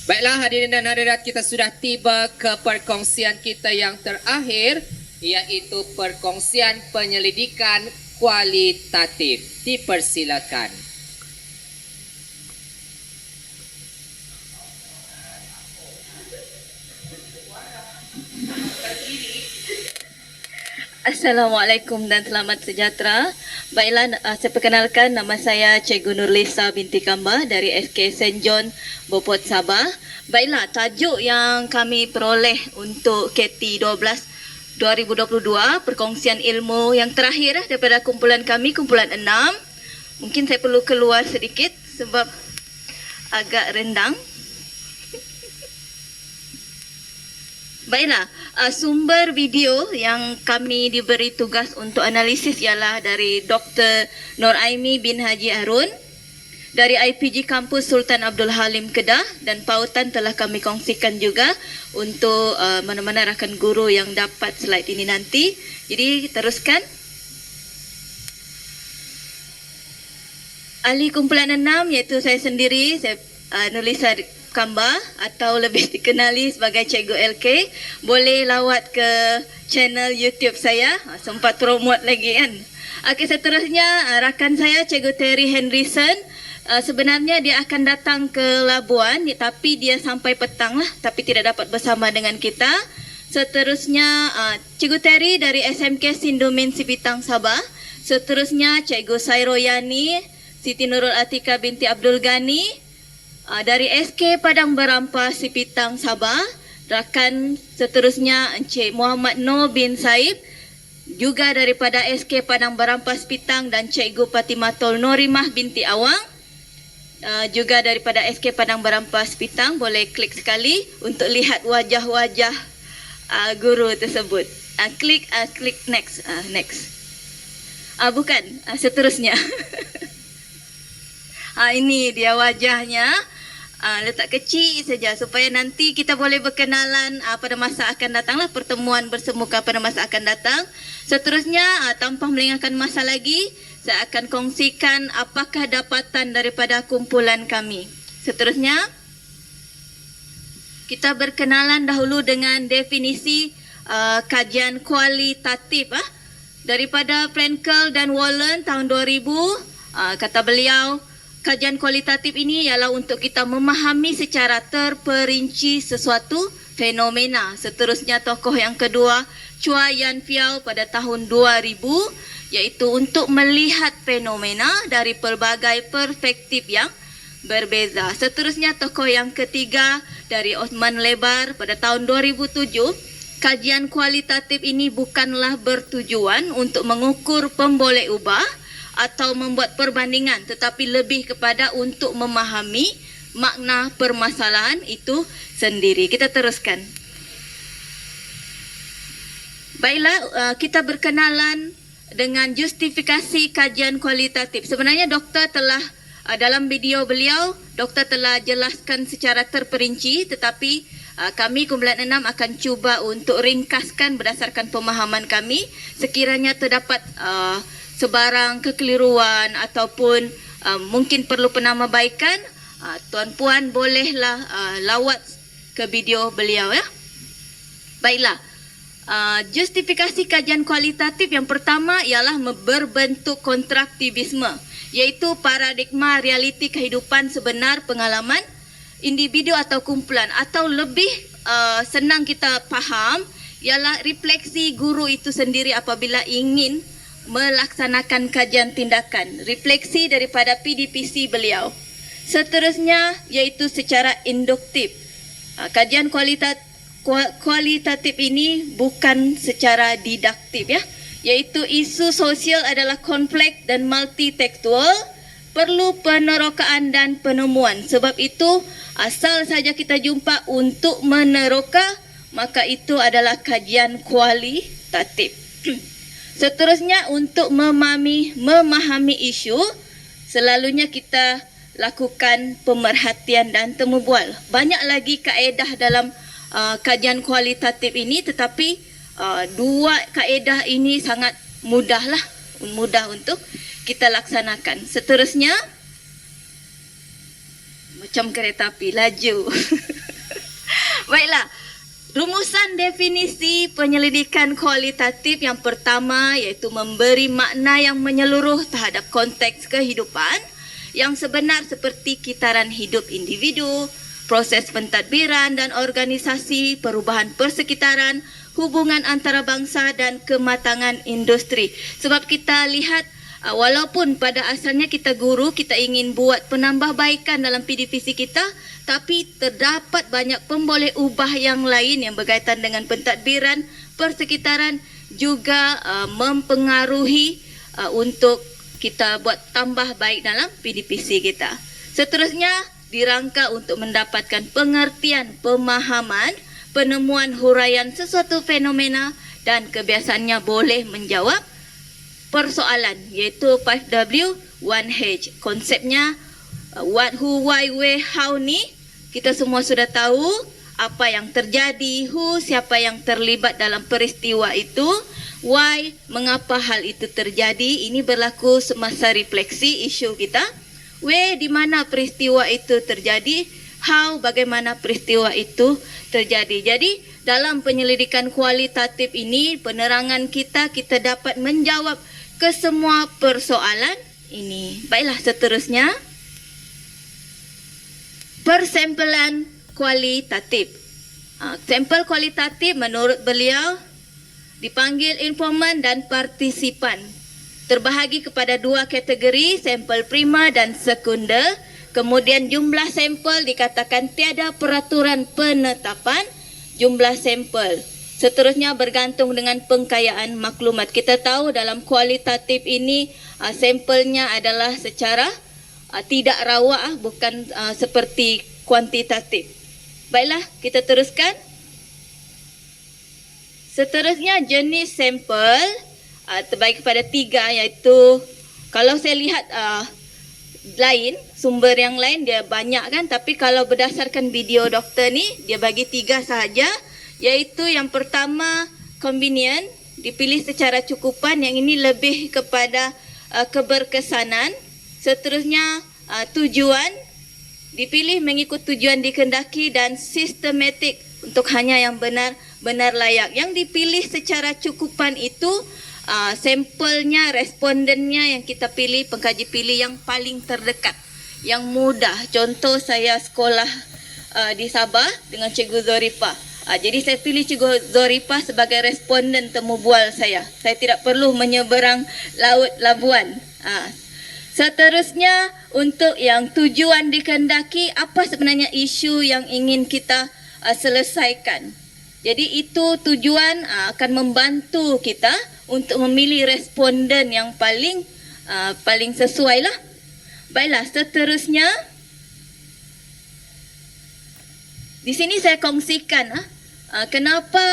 Baiklah hadirin dan hadirat, kita sudah tiba ke perkongsian kita yang terakhir, iaitu perkongsian penyelidikan kualitatif. Dipersilakan. Assalamualaikum dan selamat sejahtera. Baiklah, saya perkenalkan, nama saya Cikgu Nurlisa binti Kamba dari SK St. John, Beaufort, Sabah. Baiklah, tajuk yang kami peroleh untuk KT 12 2022, perkongsian ilmu yang terakhir daripada kumpulan kami, kumpulan 6. Mungkin saya perlu keluar sedikit sebab agak rendang. Baiklah, sumber video yang kami diberi tugas untuk analisis ialah dari Dr. Nur Aimi bin Haji Harun dari IPG Kampus Sultan Abdul Halim Kedah, dan pautan telah kami kongsikan juga untuk mana-mana rakan guru yang dapat slide ini nanti. Jadi teruskan. Ahli kumpulan 6 iaitu saya sendiri, saya Nurlisa Kamba atau lebih dikenali sebagai Cikgu LK. Boleh lawat ke channel YouTube saya, sempat promote lagi kan. Okey, seterusnya rakan saya Cikgu Terry Henderson. Sebenarnya dia akan datang ke Labuan, tapi dia sampai petang lah, tapi tidak dapat bersama dengan kita. Seterusnya Cikgu Terry dari SMK Sindomin Sipitang, Sabah. Seterusnya Cikgu Sairoyani Siti Nurul Atika binti Abdul Ghani dari SK Padang Berampas Sipitang, Sabah. Rakan seterusnya Encik Muhammad Noor bin Saib juga daripada SK Padang Berampas Sipitang, dan Cikgu Patimatul Norimah binti Awang juga daripada SK Padang Berampas Sipitang. Boleh klik sekali untuk lihat wajah-wajah guru tersebut. Klik next. Bukan, seterusnya. Ini dia wajahnya. Letak kecil saja supaya nanti kita boleh berkenalan pada masa akan datang lah, pertemuan bersemuka pada masa akan datang. Seterusnya, tanpa melengahkan masa lagi, saya akan kongsikan apakah dapatan daripada kumpulan kami. Seterusnya, kita berkenalan dahulu dengan definisi kajian kualitatif daripada Frankel dan Wallen tahun 2000. Kata beliau, kajian kualitatif ini ialah untuk kita memahami secara terperinci sesuatu fenomena. Seterusnya, tokoh yang kedua, Chua Yan Fiao pada tahun 2000, iaitu untuk melihat fenomena dari pelbagai perspektif yang berbeza. Seterusnya, tokoh yang ketiga dari Osman Lebar pada tahun 2007, kajian kualitatif ini bukanlah bertujuan untuk mengukur pemboleh ubah atau membuat perbandingan, tetapi lebih kepada untuk memahami makna permasalahan itu sendiri. Kita teruskan. Baiklah, kita berkenalan dengan justifikasi kajian kualitatif. Sebenarnya doktor telah dalam video beliau, doktor telah jelaskan secara terperinci, tetapi kami kumpulan 6 akan cuba untuk ringkaskan berdasarkan pemahaman kami. Sekiranya terdapat sebarang kekeliruan ataupun mungkin perlu penambahbaikan, tuan-puan bolehlah lawat ke video beliau ya. Baiklah, justifikasi kajian kualitatif yang pertama ialah berbentuk kontraktivisme, iaitu paradigma realiti kehidupan sebenar pengalaman individu atau kumpulan, atau lebih senang kita faham ialah refleksi guru itu sendiri apabila ingin melaksanakan kajian tindakan, refleksi daripada PDPC beliau. Seterusnya iaitu secara induktif. Kajian kualitatif ini bukan secara didaktif ya, iaitu isu sosial adalah kompleks dan multitekstual, perlu penerokaan dan penemuan. Sebab itu asal saja kita jumpa untuk meneroka, maka itu adalah kajian kualitatif. Seterusnya, untuk memahami isu, selalunya kita lakukan pemerhatian dan temu bual. Banyak lagi kaedah dalam kajian kualitatif ini, tetapi dua kaedah ini sangat mudah untuk kita laksanakan. Seterusnya, macam kereta api laju. Baiklah, rumusan definisi penyelidikan kualitatif yang pertama iaitu memberi makna yang menyeluruh terhadap konteks kehidupan yang sebenar seperti kitaran hidup individu, proses pentadbiran dan organisasi, perubahan persekitaran, hubungan antarabangsa dan kematangan industri. Sebab kita lihat walaupun pada asalnya kita guru, kita ingin buat penambahbaikan dalam PDPC kita, tapi terdapat banyak pemboleh ubah yang lain yang berkaitan dengan pentadbiran, persekitaran juga mempengaruhi untuk kita buat tambah baik dalam PDPC kita. Seterusnya dirangka untuk mendapatkan pengertian, pemahaman, penemuan huraian sesuatu fenomena dan kebiasaannya boleh menjawab persoalan, iaitu 5W 1H. Konsepnya what, who, why, where, how ni kita semua sudah tahu apa yang terjadi, who, siapa yang terlibat dalam peristiwa itu, why, mengapa hal itu terjadi, ini berlaku semasa refleksi isu kita, where, di mana peristiwa itu terjadi, how, bagaimana peristiwa itu terjadi. Jadi dalam penyelidikan kualitatif ini, penerangan kita dapat menjawab ke semua persoalan ini. Baiklah, seterusnya persempelan kualitatif. Sampel kualitatif menurut beliau dipanggil informan dan partisipan. Terbahagi kepada dua kategori, sampel prima dan sekunder. Kemudian jumlah sampel dikatakan tiada peraturan penetapan jumlah sampel. Seterusnya bergantung dengan pengkayaan maklumat. Kita tahu dalam kualitatif ini sampelnya adalah secara tidak rawak, bukan seperti kuantitatif. Baiklah, kita teruskan. Seterusnya jenis sampel terbagi kepada 3, iaitu kalau saya lihat lain, sumber yang lain dia banyak kan, tapi kalau berdasarkan video doktor ni dia bagi 3 sahaja, iaitu yang pertama convenient, dipilih secara cukupan, yang ini lebih kepada keberkesanan. Seterusnya tujuan, dipilih mengikut tujuan dikehendaki, dan sistematik, untuk hanya yang benar layak. Yang dipilih secara cukupan itu sampelnya, respondennya yang kita pilih, pengkaji pilih yang paling terdekat, yang mudah. Contoh saya sekolah di Sabah dengan Cikgu Zorifah. Jadi saya pilih Cikgu Zorifah sebagai responden temu bual saya. Saya tidak perlu menyeberang laut Labuan. Seterusnya untuk yang tujuan dikehendaki, apa sebenarnya isu yang ingin kita selesaikan. Jadi itu tujuan akan membantu kita untuk memilih responden yang paling sesuai lah. Baiklah, seterusnya di sini saya kongsikan kenapa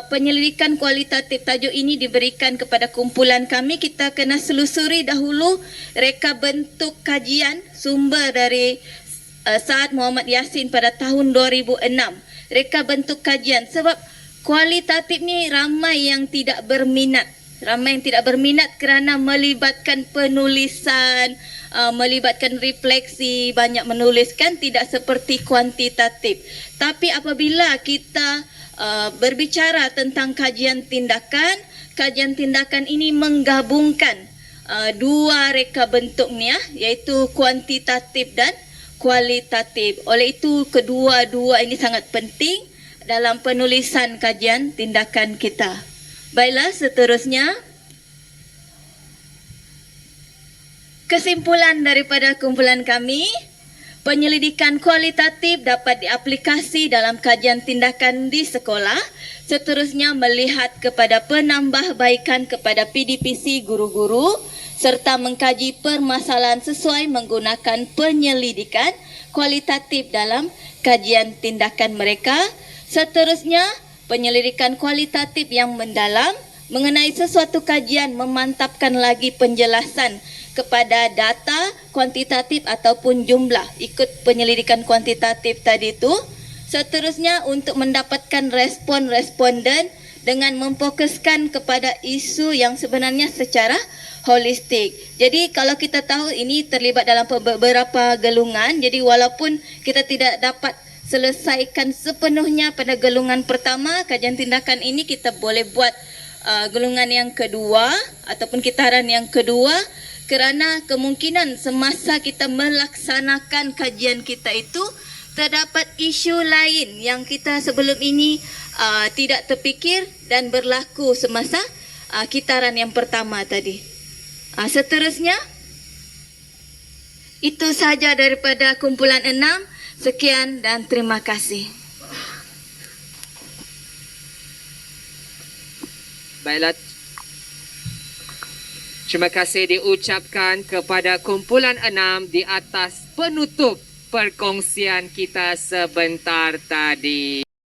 penyelidikan kualitatif tajuk ini diberikan kepada kumpulan kami. Kita kena selusuri dahulu reka bentuk kajian sumber dari Saad Muhammad Yassin pada tahun 2006. Reka bentuk kajian, sebab kualitatif ni ramai yang tidak berminat. Ramai yang tidak berminat kerana melibatkan penulisan, melibatkan refleksi, banyak menuliskan, tidak seperti kuantitatif. Tapi apabila kita berbicara tentang kajian tindakan ini menggabungkan dua reka bentuknya, iaitu kuantitatif dan kualitatif. Oleh itu kedua-dua ini sangat penting dalam penulisan kajian tindakan kita. Baiklah, seterusnya kesimpulan daripada kumpulan kami, penyelidikan kualitatif dapat diaplikasi dalam kajian tindakan di sekolah. Seterusnya melihat kepada penambahbaikan kepada PDPC guru-guru serta mengkaji permasalahan sesuai menggunakan penyelidikan kualitatif dalam kajian tindakan mereka. Seterusnya, penyelidikan kualitatif yang mendalam mengenai sesuatu kajian, memantapkan lagi penjelasan kepada data kuantitatif ataupun jumlah, ikut penyelidikan kuantitatif tadi itu. Seterusnya, untuk mendapatkan respon responden dengan memfokuskan kepada isu yang sebenarnya secara holistik. Jadi kalau kita tahu ini terlibat dalam beberapa gelungan, jadi walaupun kita tidak dapat selesaikan sepenuhnya pada golongan pertama. Kajian tindakan ini kita boleh buat golongan yang kedua ataupun kitaran yang kedua, kerana kemungkinan semasa kita melaksanakan kajian kita itu terdapat isu lain yang kita sebelum ini tidak terfikir dan berlaku semasa kitaran yang pertama tadi. Seterusnya, itu sahaja daripada kumpulan 6. Sekian dan terima kasih. Baiklah. Terima kasih diucapkan kepada kumpulan 6 di atas penutup perkongsian kita sebentar tadi.